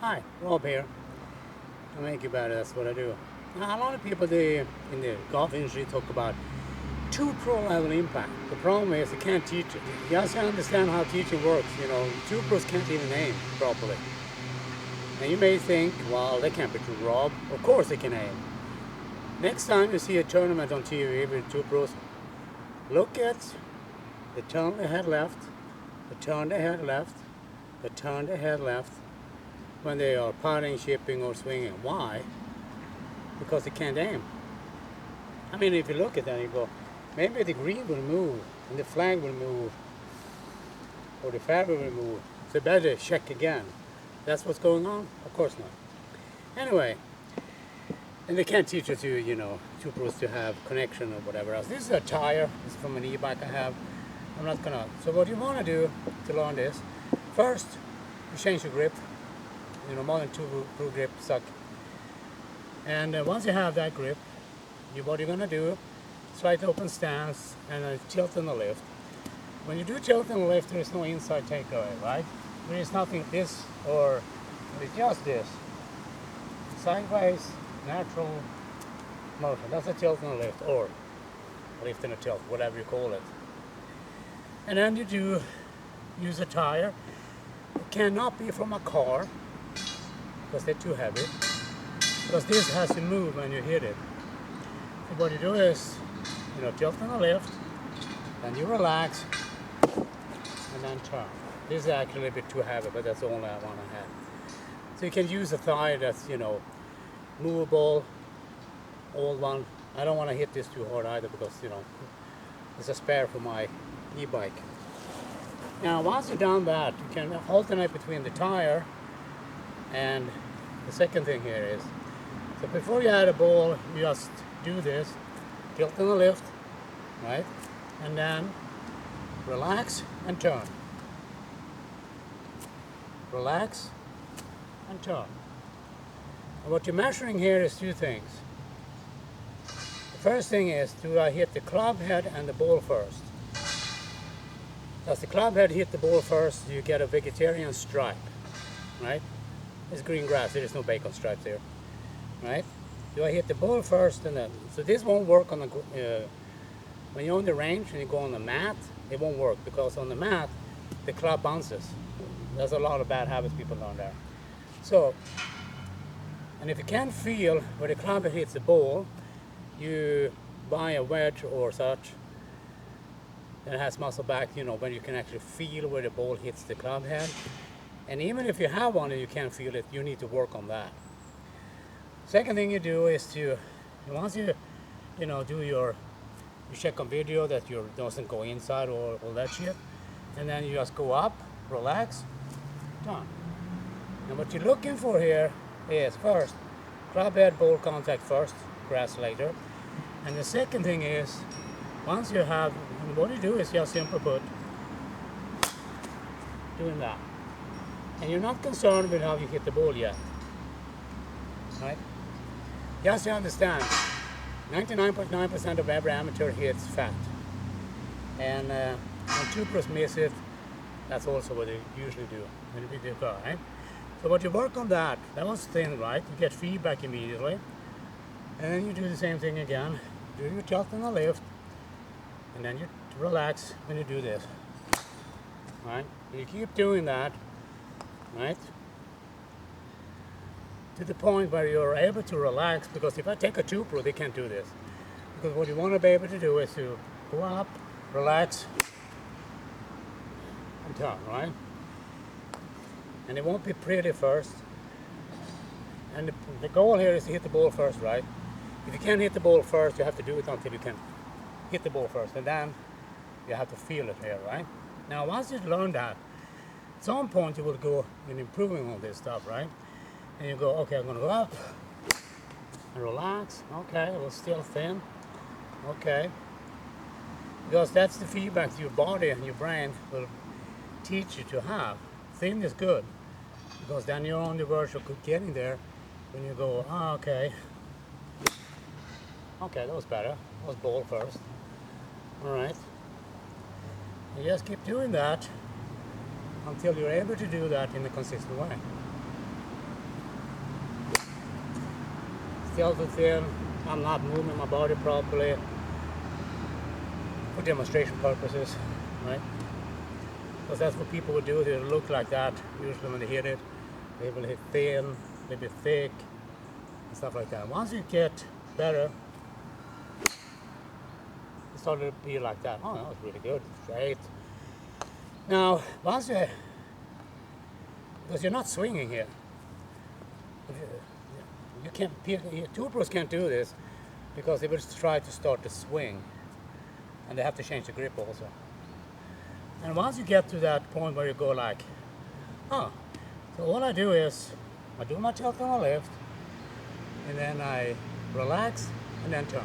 Hi, Rob here. I make you better, that's what I do. Now, a lot of people in the golf industry talk about two pro level impact. The problem is they can't teach it. You have to understand how teaching works. Two pros can't even aim properly. And you may think, well, they can't be true, Rob. Of course they can aim. Next time you see a tournament on TV with two pros, look at the turn the head left, the turn the head left, the turn the head left, when they are putting, chipping, or swinging. Why? Because they can't aim. I mean, if you look at that, you go, maybe the green will move, and the flag will move, or the fairway will move. So better check again. That's what's going on? Of course not. Anyway, and they can't teach you two pros to have connection or whatever else. This is a tire. This is from an e-bike I have. I'm not gonna. So what you want to do to learn this, first, you change your grip. More than two pro grip suck. And once you have that grip, what you're going to do, slight open stance and a tilt on the lift. When you do tilt on the lift, there is no inside takeaway, right? There is nothing this or it's just this. Sideways, natural motion. That's a tilt on the lift, or lift and a tilt, whatever you call it. And then you do use a tire. It cannot be from a car, because they're too heavy, because this has to move when you hit it. So what you do is, tilt on the lift, then you relax, and then turn. This is actually a bit too heavy, but that's the only one I had. So you can use a thigh that's, movable, old one. I don't want to hit this too hard either, because, it's a spare for my e-bike. Now, once you've done that, you can alternate between the tire and the second thing here is, so before you add a ball, you just do this, tilt on the lift, right? And then relax and turn. Relax and turn. And what you're measuring here is two things. The first thing is, do I hit the club head and the ball first? Does the club head hit the ball first, you get a vegetarian stripe, right? It's green grass, there is no bacon stripes here, right? Do I hit the ball first and then, so this won't work on the, when you're on the range and you go on the mat, it won't work, because on the mat, the club bounces. There's a lot of bad habits people learn there. So, and if you can't feel where the club head hits the ball, you buy a wedge or such, and it has muscle back, when you can actually feel where the ball hits the club head. And even if you have one and you can't feel it, you need to work on that. Second thing you do is once you check on video that you doesn't go inside or all that shit, and then you just go up, relax, turn. And what you're looking for here is, first, club head ball contact first, grass later. And the second thing is, once you have, what you do is just simple put, doing that. And you're not concerned with how you hit the ball yet, right? Just to understand, 99.9% of every amateur hits fat. And when two pros miss it, that's also what they usually do when you do that, right? So what you work on that was thin, right? You get feedback immediately. And then you do the same thing again. Do your tilt on the lift, and then you relax when you do this, right? And you keep doing that, right, to the point where you're able to relax, because if I take a two pro, they can't do this. Because what you want to be able to do is to go up, relax, and turn, right? And it won't be pretty first. And the goal here is to hit the ball first, right? If you can't hit the ball first, you have to do it until you can hit the ball first, and then you have to feel it here, right? Now, once you learn that, at some point you will go in improving on this stuff, right? And you go, okay, I'm gonna go up and relax. Okay, it was still thin. Okay, because that's the feedback your body and your brain will teach you to have. Thin is good, because then you're on the verge of getting there. When you go, oh, okay, that was better. That was ball first. All right. You just keep doing that until you're able to do that in a consistent way. still too thin. I'm not moving my body properly for demonstration purposes, right? Because that's what people would do. They look like that usually when they hit it. They will hit thin, maybe thick, and stuff like that. Once you get better, it started to be like that. Oh, that was really good, straight. Now, once you, because you're not swinging here. You can't, two pros can't do this because they will try to start to swing, and they have to change the grip also. And once you get to that point where you go like, oh, so all I do is I do my tilt on the left, and then I relax and then turn.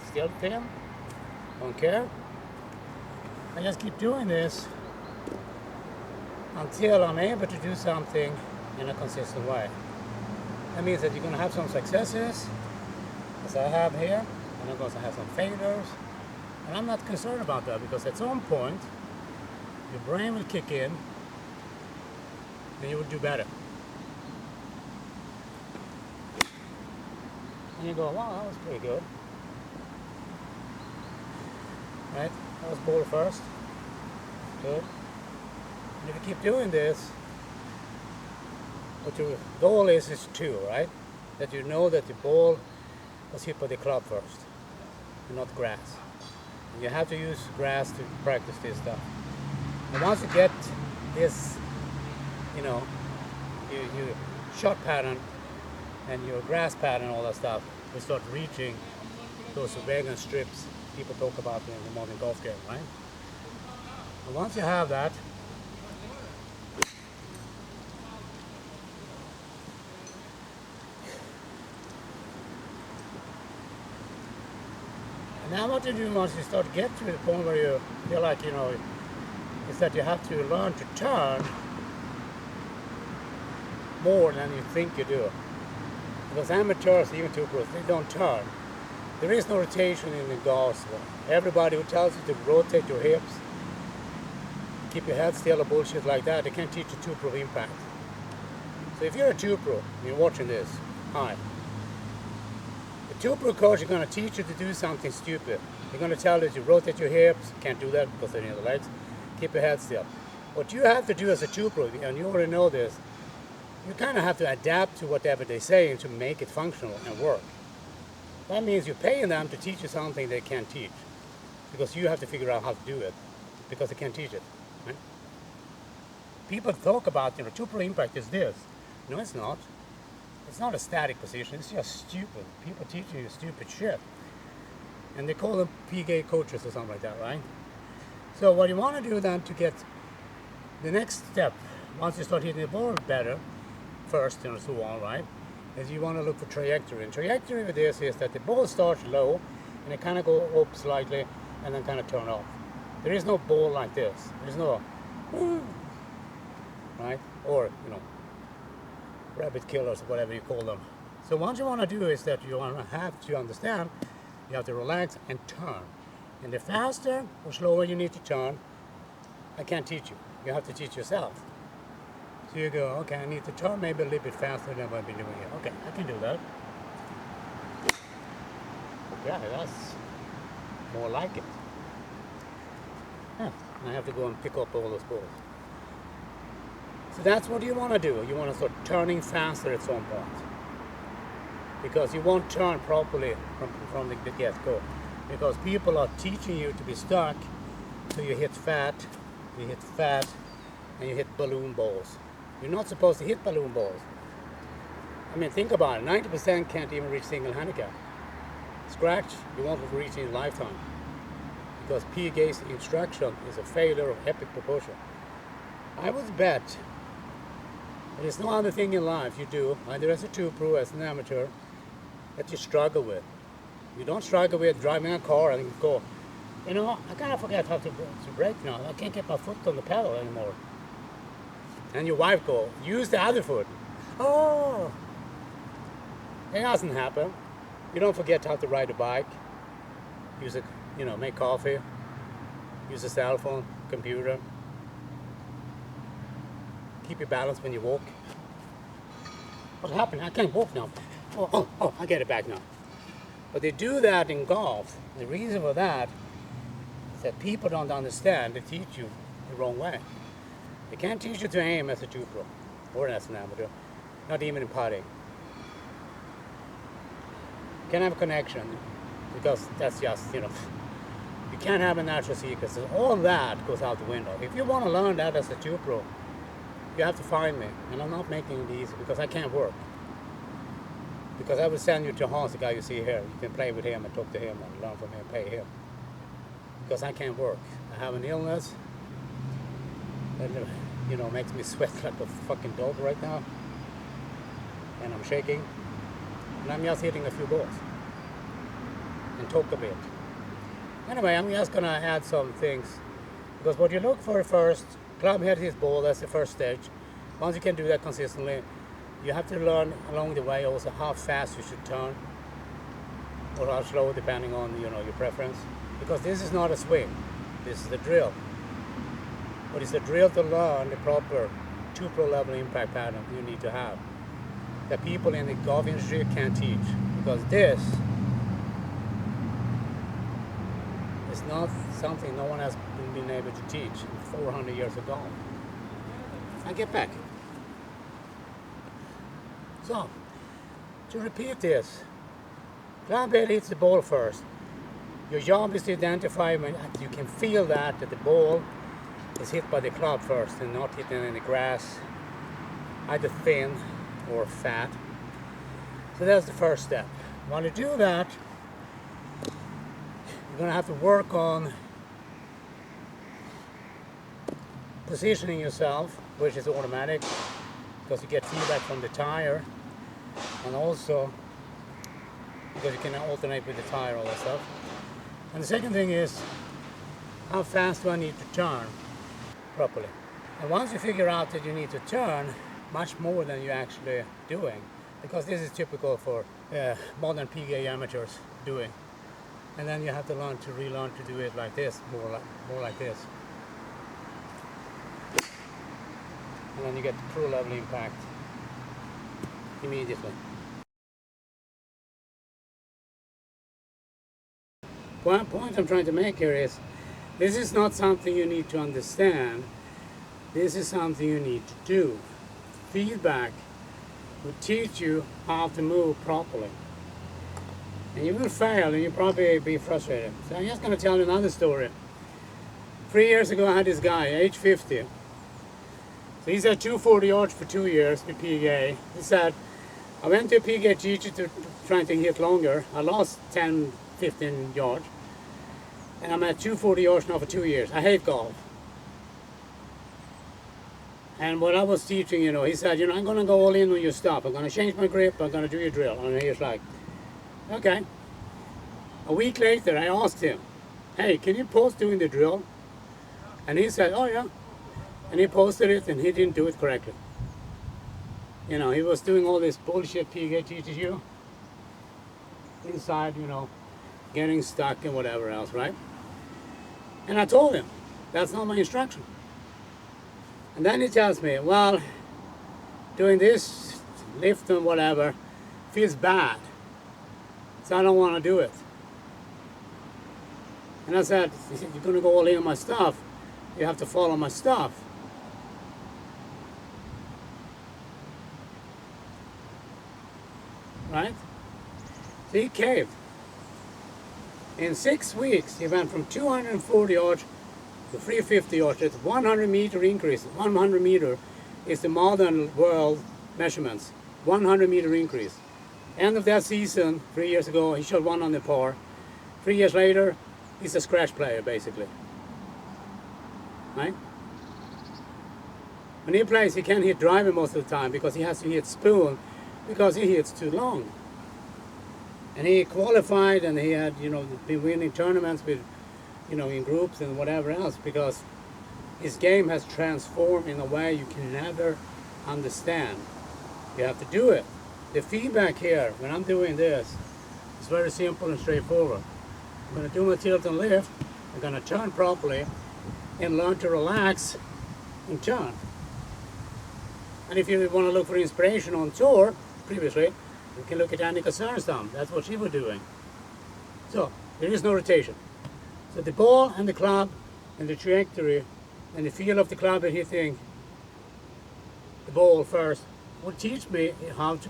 Still thin, don't care. I just keep doing this until I'm able to do something in a consistent way. That means that you're going to have some successes, as I have here, and I'm going to have some failures. And I'm not concerned about that, because at some point, your brain will kick in, and you will do better. And you go, wow, that was pretty good. Right? That was ball first. Good. And if you keep doing this, what your goal is two, right? That you know that the ball was hit by the club first, and not grass. And you have to use grass to practice this stuff. And once you get this, you know, your shot pattern and your grass pattern, all that stuff, you start reaching those vegan strips people talk about in the modern golf game, right? And once you have that, and now what you do once you start to get to the point where you feel like, you know, is that you have to learn to turn more than you think you do. Because amateurs, even two pros, they don't turn. There is no rotation in the golf swing. Everybody who tells you to rotate your hips, keep your head still or bullshit like that, they can't teach you two-pro impact. So if you're a two-pro, and you're watching this, hi. The two-pro coach is going to teach you to do something stupid. They're going to tell you to rotate your hips, can't do that because they're near the legs, keep your head still. What you have to do as a two-pro, and you already know this, you kind of have to adapt to whatever they're saying to make it functional and work. That means you're paying them to teach you something they can't teach, because you have to figure out how to do it, because they can't teach it. Right? People talk about, you know, two-pro impact is this. No, it's not. It's not a static position. It's just stupid. People teaching you stupid shit, and they call them PGA coaches or something like that, right? So what you want to do then to get the next step, once you start hitting the ball better, first, and so on, right, is you want to look for trajectory. And trajectory with this is that the ball starts low, and it kind of go up slightly, and then kind of turn off. There is no ball like this. There's no, right, or, you know, rabbit killers, whatever you call them. So what you want to do is that you want to have to understand, you have to relax and turn. And the faster or slower you need to turn, I can't teach you. You have to teach yourself. So you go, okay, I need to turn maybe a little bit faster than what I've been doing here. Okay, I can do that. Yeah, that's more like it. Huh. I have to go and pick up all those balls. So that's what you want to do. You want to start turning faster at some point. Because you won't turn properly from the get-go. Because people are teaching you to be stuck, so you hit fat, and you hit balloon balls. You're not supposed to hit balloon balls. I mean, think about it. 90% can't even reach single handicap. Scratch, you won't reach in your lifetime. Because PGA's instruction is a failure of epic proportion. I would bet there's no other thing in life you do, either as a two-pro, as an amateur, that you struggle with. You don't struggle with driving a car and go, you know, I kind of forget how to brake now. I can't get my foot on the pedal anymore. And your wife go, use the other foot. Oh, it doesn't happen. You don't forget how to ride a bike, use a, you know, make coffee, use a cell phone, computer, keep your balance when you walk. What's happening? I can't walk now. Oh, I get it back now. But they do that in golf. The reason for that is that people don't understand. They teach you the wrong way. They can't teach you to aim as a 2-pro or as an amateur, not even in putting. You can have a connection because that's just, you can't have a natural sequence. So all that goes out the window. If you want to learn that as a 2-pro, you have to find me. And I'm not making it easy because I can't work. Because I will send you to Hans, the guy you see here. You can play with him and talk to him and learn from him, pay him. Because I can't work. I have an illness that, makes me sweat like a fucking dog right now. And I'm shaking. And I'm just hitting a few balls. And talk a bit. Anyway, I'm just gonna add some things. Because what you look for first, clubhead his ball, that's the first stage. Once you can do that consistently, you have to learn along the way also how fast you should turn. Or how slow, depending on your preference. Because this is not a swing. This is the drill. But it's the drill to learn the proper 2-pro level impact pattern you need to have. That people in the golf industry can't teach. Because this is not something no one has been able to teach in 400 years of golf. I get back. So, to repeat this, clubhead hits the ball first. Your job is to identify when you can feel that the ball is hit by the club first and not hitting in the grass, either thin or fat. So that's the first step. While you do that, you're going to have to work on positioning yourself, which is automatic because you get feedback from the tire, and also because you can alternate with the tire, all that stuff. And the second thing is, how fast do I need to turn properly? And once you figure out that you need to turn much more than you're actually doing, because this is typical for modern PGA amateurs doing, and then you have to learn to relearn to do it like this, more like this. And then you get the pro level impact immediately. One point I'm trying to make here is, this is not something you need to understand. This is something you need to do. Feedback will teach you how to move properly. And you will fail and you'll probably be frustrated. So I'm just going to tell you another story. 3 years ago I had this guy, age 50. So he's had 240 yards for 2 years with PGA. He said, I went to a PGA teacher to try to hit longer. I lost 10, 15 yards. And I'm at 240 yards now for 2 years. I hate golf. And what I was teaching, he said, I'm going to go all in on your stuff. I'm going to change my grip. I'm going to do your drill. And he was like, okay. A week later, I asked him, hey, can you post doing the drill? And he said, oh, yeah. And he posted it, and he didn't do it correctly. He was doing all this bullshit PGA teaches you. Inside, getting stuck and whatever else, right? And I told him, that's not my instruction. And then he tells me, well, doing this, lift and whatever, feels bad. So I don't want to do it. And I said, you're going to go all in on my stuff. You have to follow my stuff. Right? So he caved. In 6 weeks, he went from 240 yards to 350 yards. It's 100 meter increase. 100 meter is the modern world measurements. 100 meter increase. End of that season, 3 years ago, he shot 1 on the par. 3 years later, he's a scratch player, basically. Right? When he plays, he can't hit driver most of the time because he has to hit spoon because he hits too long. And he qualified and he had, been winning tournaments with, in groups and whatever else because his game has transformed in a way you can never understand. You have to do it. The feedback here, when I'm doing this, is very simple and straightforward. I'm going to do my tilt and lift, I'm going to turn properly, and learn to relax and turn. And if you want to look for inspiration on tour, previously, we can look at Annika Sörenstam. That's what she was doing. So there is no rotation. So the ball and the club and the trajectory and the feel of the club and hitting the ball first will teach me how to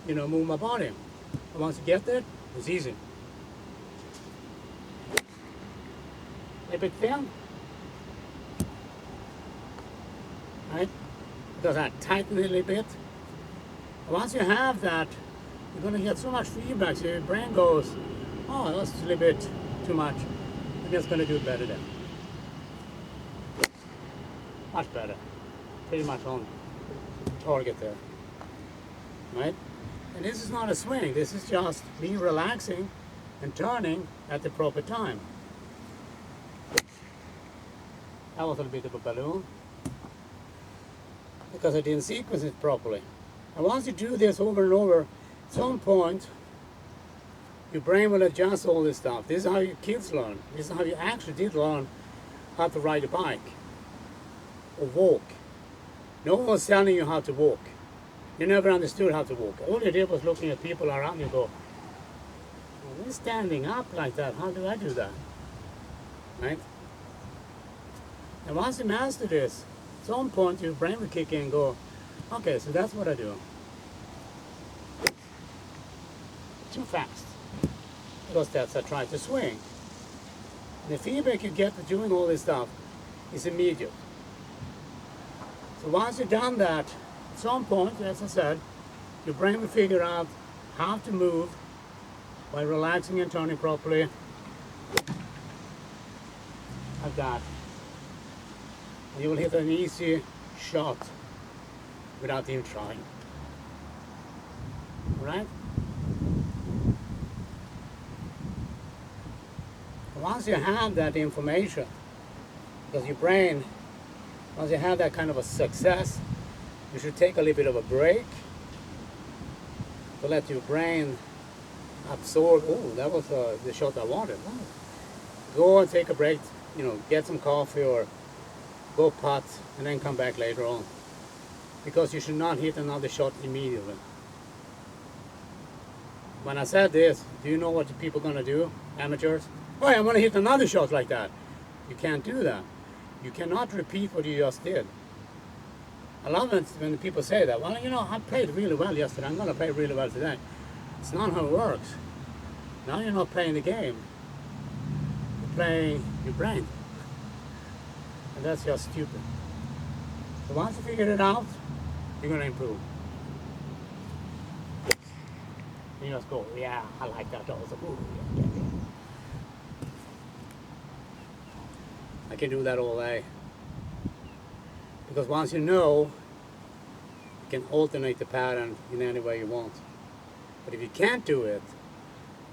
move my body. And once you get there, it's easy. A bit thin, right? Because I tighten it a little bit. And once you have that, you're going to get so much feedback. So your brain goes, oh, that's a little bit too much. I'm just going to do it better then. Much better. Pretty much on target there. Right? And this is not a swing. This is just me relaxing and turning at the proper time. That was a little bit of a balloon because I didn't sequence it properly. And once you do this over and over, at some point your brain will adjust all this stuff. This is how your kids learn. This is how you actually did learn how to ride a bike or walk. No one was telling you how to walk. You never understood how to walk. All you did was looking at people around you and go, well, they're standing up like that. How do I do that? Right? And once you master this, at some point your brain will kick in and go, okay, so that's what I do. Too fast. Because that's I try to swing. And the feedback you get for doing all this stuff is immediate. So once you've done that, at some point, as I said, your brain will figure out how to move by relaxing and turning properly. Like that. And you will hit an easy shot without even trying. Alright? Once you have that information, because your brain, once you have that kind of a success, you should take a little bit of a break to let your brain absorb. Oh, that was the shot I wanted. Oh. Go and take a break, get some coffee or go putt and then come back later on. Because you should not hit another shot immediately. When I said this, do you know what the people are going to do, amateurs? Oh, I'm going to hit another shot like that. You can't do that. You cannot repeat what you just did. I love it when people say that. Well, I played really well yesterday. I'm going to play really well today. It's not how it works. Now you're not playing the game. You're playing your brain. And that's just stupid. So once you figure it out, you're going to improve. You just go, yeah, I like that also. Ooh, yeah. I can do that all day. Because once you know, you can alternate the pattern in any way you want. But if you can't do it,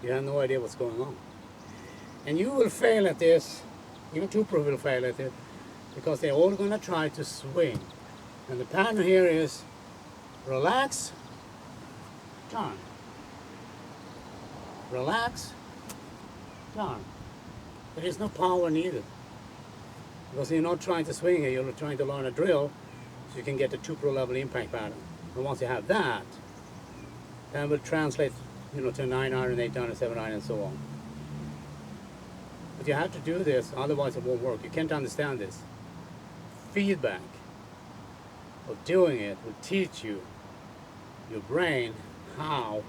you have no idea what's going on. And you will fail at this, even two pro will fail at it, because they're all going to try to swing. And the pattern here is relax, turn. Relax, turn. There is no power needed. Because you're not trying to swing here, you're trying to learn a drill so you can get the 2 pro level impact pattern. And once you have that, then it will translate to 9 iron, 8 iron, 7 iron and so on. But you have to do this, otherwise it won't work. You can't understand this. Feedback of doing it will teach you, your brain, how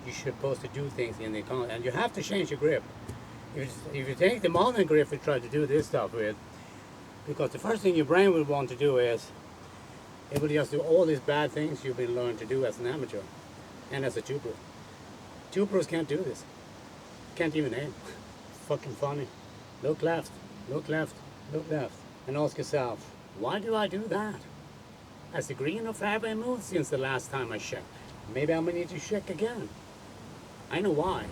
you're supposed to do things in the economy. And you have to change your grip. If you take the modern grip and try to do this stuff with, because the first thing your brain will want to do is, it will just do all these bad things you've been learned to do as an amateur and as a 2 pro. 2 pros can't do this. Can't even aim. Fucking funny. Look left, look left, look left. And ask yourself, why do I do that? Has the green or fairway moved since the last time I checked? Maybe I'm going to need to check again. I know why.